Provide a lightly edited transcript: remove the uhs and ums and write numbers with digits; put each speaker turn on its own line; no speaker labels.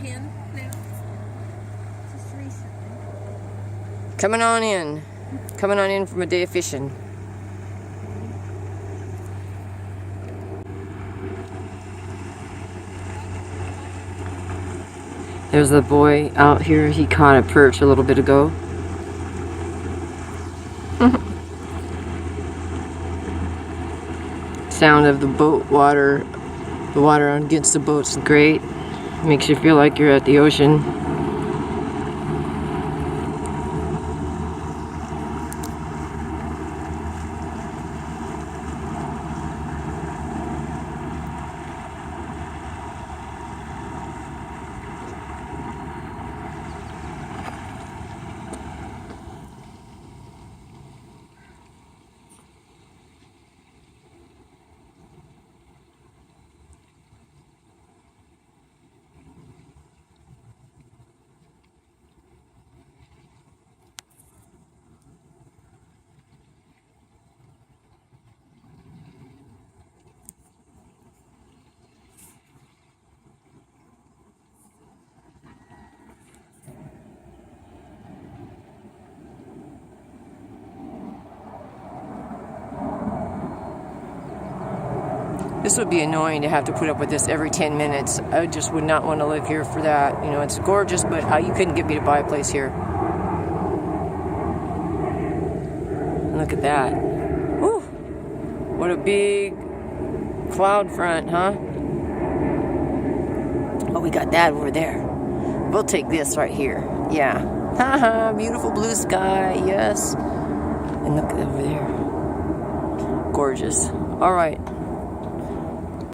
10 now. Just recently.
Coming on in. Coming on in from a day of fishing. There's the boy out here. He caught a perch a little bit ago. Sound of the boat water. The water against the boat's great. Makes you feel like you're at the ocean. This would be annoying to have to put up with this every 10 minutes. I just would not want to live here for that. You know, it's gorgeous, but you couldn't get me to buy a place here. Look at that. Whew. What a big cloud front, huh? Oh, we got that over there. We'll take this right here. Yeah. Haha, beautiful blue sky, yes. And look over there. Gorgeous. All right.